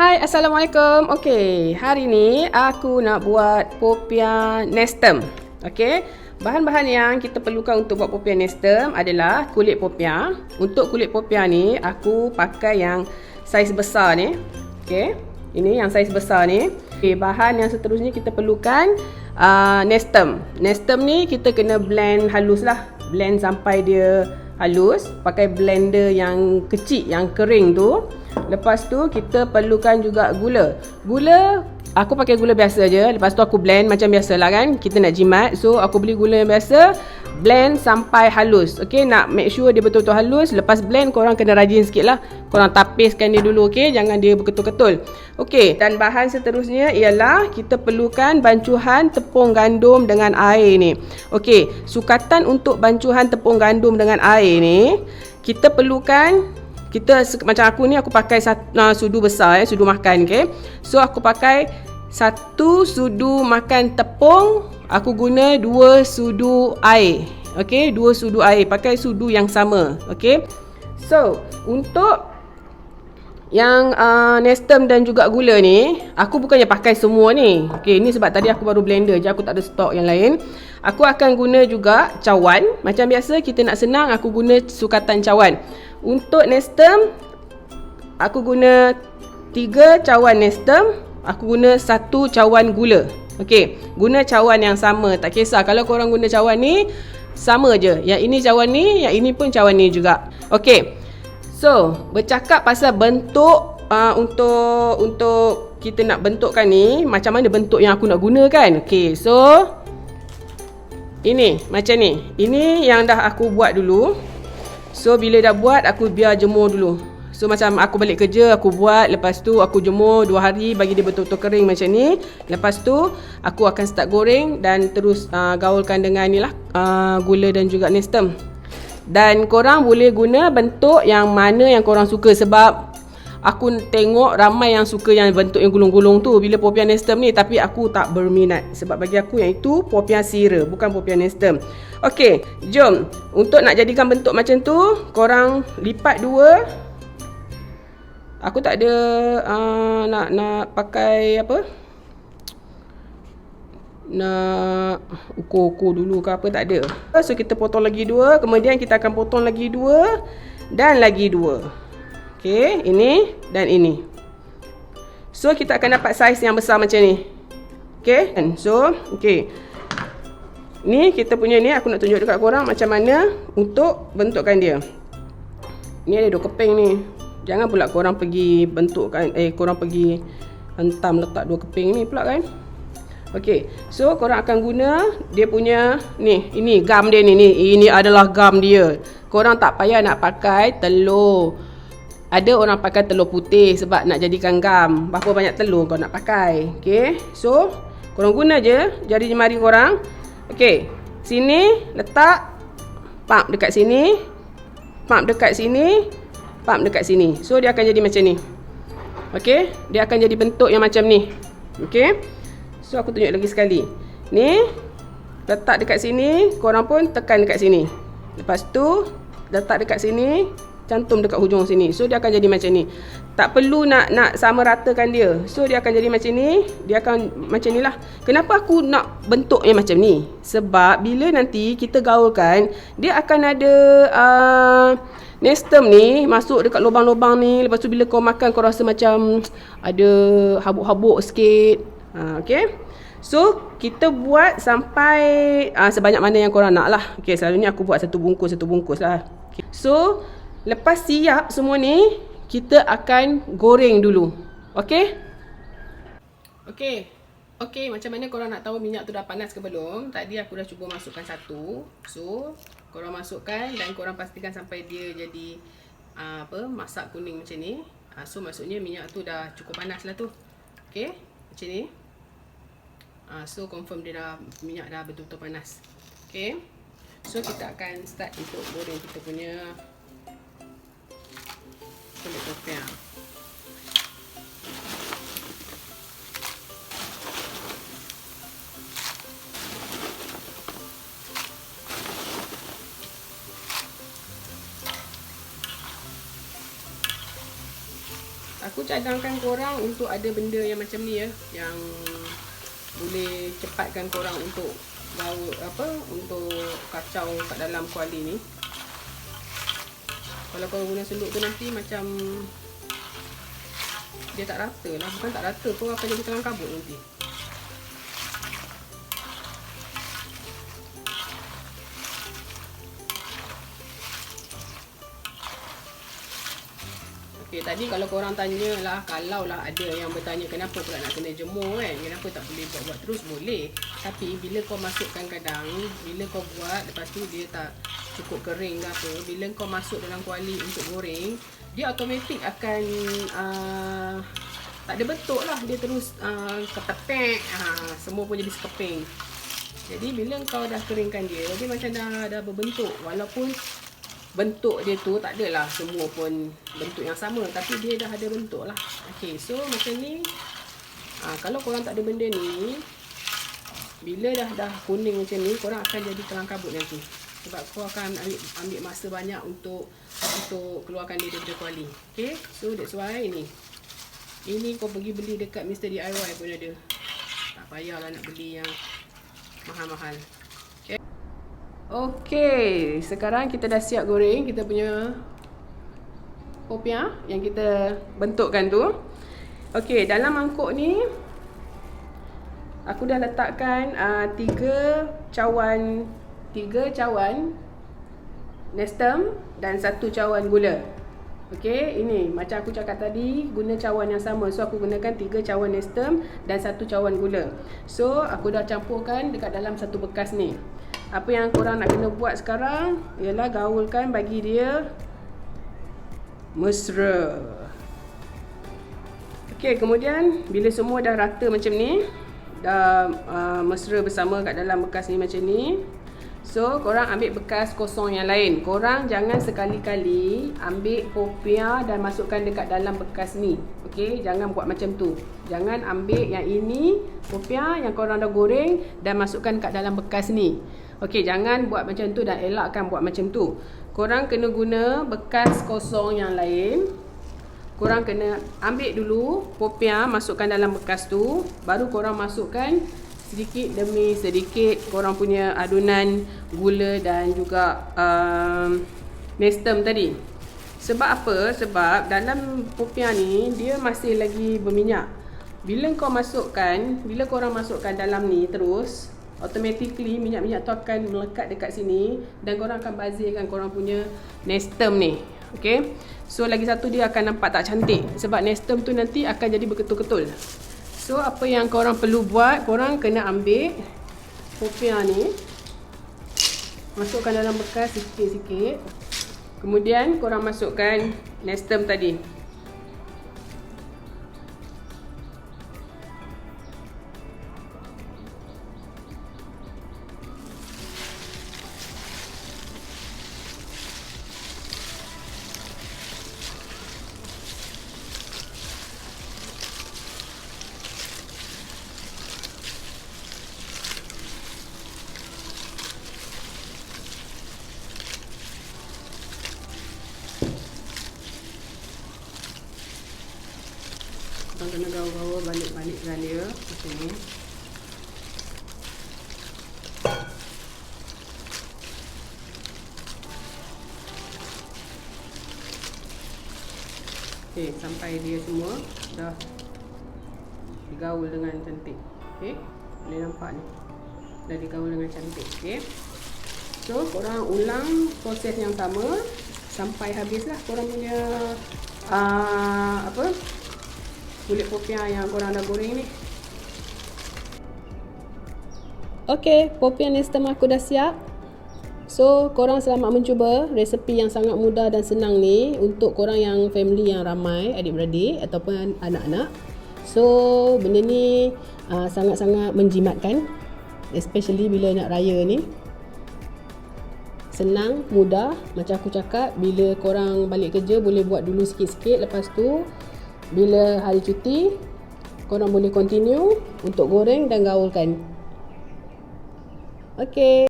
Hai, Assalamualaikum. Okey, hari ni aku nak buat popiah nestem. Okey, bahan-bahan yang kita perlukan untuk buat popiah nestem adalah kulit popiah. Untuk kulit popiah ni, aku pakai yang saiz besar ni. Okey, ini yang saiz besar ni. Okey, bahan yang seterusnya kita perlukan nestem. Nestem ni kita kena blend halus lah. Blend sampai dia halus. Pakai blender yang kecil, yang kering tu. Lepas tu kita perlukan juga gula. Gula aku pakai gula biasa je. Lepas tu aku blend macam biasalah kan. Kita nak jimat. So aku beli gula yang biasa, blend sampai halus. Okay, nak make sure dia betul-betul halus. Lepas blend korang kena rajin sikit lah. Korang tapiskan dia dulu, okay. Jangan dia berketul-ketul. Okay, dan bahan seterusnya ialah kita perlukan bancuhan tepung gandum dengan air ni. Okay, sukatan untuk bancuhan tepung gandum dengan air ni, kita perlukan, macam aku ni, aku pakai sudu besar, sudu makan, okay. So aku pakai 1 sudu makan tepung, aku guna 2 sudu air, okay. 2 sudu air, pakai sudu yang sama, okay. So untuk yang nestem dan juga gula ni, aku bukannya pakai semua ni, okay. Ni sebab tadi aku baru blender je, aku tak ada stok yang lain. Aku akan guna juga cawan. Macam biasa kita nak senang, aku guna sukatan cawan. Untuk nestem, aku guna 3 cawan nestem, aku guna 1 cawan gula. Okey, guna cawan yang sama, tak kisah. Kalau korang guna cawan ni, sama je. Yang ini cawan ni, yang ini pun cawan ni juga. Okey. So, bercakap pasal bentuk untuk kita nak bentukkan ni, macam mana bentuk yang aku nak gunakan. Okey, so ini macam ni. Ini yang dah aku buat dulu. So bila dah buat, aku biar jemur dulu. So macam aku balik kerja, aku buat, lepas tu aku jemur 2 hari bagi dia betul-betul kering macam ni. Lepas tu aku akan start goreng dan terus gaulkan dengan ni lah, gula dan juga nestem. Dan korang boleh guna bentuk yang mana yang korang suka, sebab aku tengok ramai yang suka yang bentuk yang gulung-gulung tu bila popiah nestem ni, tapi aku tak berminat. Sebab bagi aku yang itu popiah sira, bukan popiah nestem. Okey, jom. Untuk nak jadikan bentuk macam tu, korang lipat 2. Aku tak ada nak pakai apa, nak ukur-ukur dulu ke apa, tak ada. So kita potong lagi 2, kemudian kita akan potong lagi 2 dan lagi 2. Okey, ini dan ini. So kita akan dapat saiz yang besar macam ni. Okey, so okey. Ni kita punya ni, aku nak tunjuk dekat korang macam mana untuk bentukkan dia. Ni ada 2 keping ni. Jangan pula korang pergi bentukkan, korang pergi hentam letak 2 keping ni pula kan. Okey, so korang akan guna dia punya ni, ini gam dia ni, ini adalah gam dia. Korang tak payah nak pakai telur. Ada orang pakai telur putih sebab nak jadikan gam. Berapa banyak telur kau nak pakai. Okey, so korang guna je jari jemari korang. Okey, sini letak, pump dekat sini, pump dekat sini, pump dekat sini. So dia akan jadi macam ni. Okey, dia akan jadi bentuk yang macam ni. Okey, so aku tunjuk lagi sekali. Ni letak dekat sini, korang pun tekan dekat sini. Lepas tu letak dekat sini, cantum dekat hujung sini. So dia akan jadi macam ni. Tak perlu nak sama ratakan dia. So dia akan jadi macam ni. Dia akan macam ni lah. Kenapa aku nak bentuknya macam ni? Sebab bila nanti kita gaulkan, dia akan ada nestem ni masuk dekat lubang-lubang ni. Lepas tu bila kau makan, kau rasa macam ada habuk-habuk sikit. Okay. So kita buat sampai sebanyak mana yang korang nak lah. Okay, selalunya aku buat satu bungkus lah. Okay. So lepas siap semua ni, kita akan goreng dulu. Okey? Okey, macam mana korang nak tahu minyak tu dah panas ke belum? Tadi aku dah cuba masukkan 1. So, korang masukkan dan korang pastikan sampai dia jadi masak kuning macam ni. So, maksudnya minyak tu dah cukup panas lah tu. Okey, macam ni. So, confirm dia minyak dah betul-betul panas. Okey. So, kita akan start untuk goreng kita punya kulit popiah. Aku aku cadangkan korang untuk ada benda yang macam ni ya, yang boleh cepatkan korang untuk untuk kacau kat dalam kuali ni. Kalau korang guna seluk tu nanti macam dia tak rata lah, bukan tak rata, korang akan jadi kelang kabut nanti. Okay, tadi kalau korang tanya lah, kalau lah ada yang bertanya kenapa pula nak kena jemur kan, kenapa tak boleh buat terus, boleh. Tapi bila kau masukkan kadang, bila kau buat lepas tu dia tak cukup kering ke apa, bila kau masuk dalam kuali untuk goreng, dia automatik akan tak ada bentuk lah, dia terus ketepek, semua pun jadi sekeping. Jadi bila kau dah keringkan dia macam dah berbentuk, walaupun bentuk dia tu tak adalah semua pun bentuk yang sama, tapi dia dah ada bentuk lah. Okay, so macam ni. Kalau korang tak ada benda ni, bila dah kuning macam ni, korang akan jadi kelang kabut nanti. Sebab kau akan ambil masa banyak untuk keluarkan dia daripada kuali. Okay, so that's why ini kau pergi beli dekat Mr. DIY pun ada. Tak payahlah nak beli yang mahal-mahal. Okey, sekarang kita dah siap goreng kita punya popiah yang kita bentukkan tu. Okey, dalam mangkuk ni aku dah letakkan 3 cawan nestem dan 1 cawan gula. Okey, ini macam aku cakap tadi, guna cawan yang sama. So aku gunakan 3 cawan nestem dan 1 cawan gula. So aku dah campurkan dekat dalam satu bekas ni. Apa yang korang nak kena buat sekarang ialah gaulkan bagi dia mesra. Okey, kemudian bila semua dah rata macam ni, dah mesra bersama kat dalam bekas ni macam ni, so korang ambil bekas kosong yang lain. Korang jangan sekali-kali ambil popiah dan masukkan dekat dalam bekas ni. Okey, jangan buat macam tu. Jangan ambil yang ini popiah yang korang dah goreng dan masukkan kat dalam bekas ni. Okey, jangan buat macam tu dan elakkan buat macam tu. Korang kena guna bekas kosong yang lain. Korang kena ambil dulu popiah, masukkan dalam bekas tu, baru korang masukkan sedikit demi sedikit korang punya adunan gula dan juga nestem tadi. Sebab apa? Sebab dalam popiah ni dia masih lagi berminyak. Bila korang masukkan dalam ni terus, automatically minyak-minyak tu akan melekat dekat sini dan korang akan bazirkan korang punya nestem ni. Okay, so lagi satu dia akan nampak tak cantik sebab nestem tu nanti akan jadi berketul-ketul. So apa yang korang perlu buat, korang kena ambil popiah ni, masukkan dalam bekas sikit-sikit, kemudian korang masukkan nestem tadi. Korang kena gaul-gaul balik-balikkan dia macam ni. Okey, sampai dia semua dah digaul dengan cantik. Okey, boleh nampak ni dah digaul dengan cantik. Okey, so korang ulang proses yang sama sampai habislah korang punya kulit popiah yang korang dah goreng ni. Okey, popiah nestem aku dah siap. So korang selamat mencuba resepi yang sangat mudah dan senang ni untuk korang yang family yang ramai, adik-beradik ataupun anak-anak. So benda ni sangat-sangat menjimatkan, especially bila nak raya ni. Senang, mudah, macam aku cakap, bila korang balik kerja boleh buat dulu sikit-sikit, lepas tu bila hari cuti korang boleh continue untuk goreng dan gaulkan. Okey.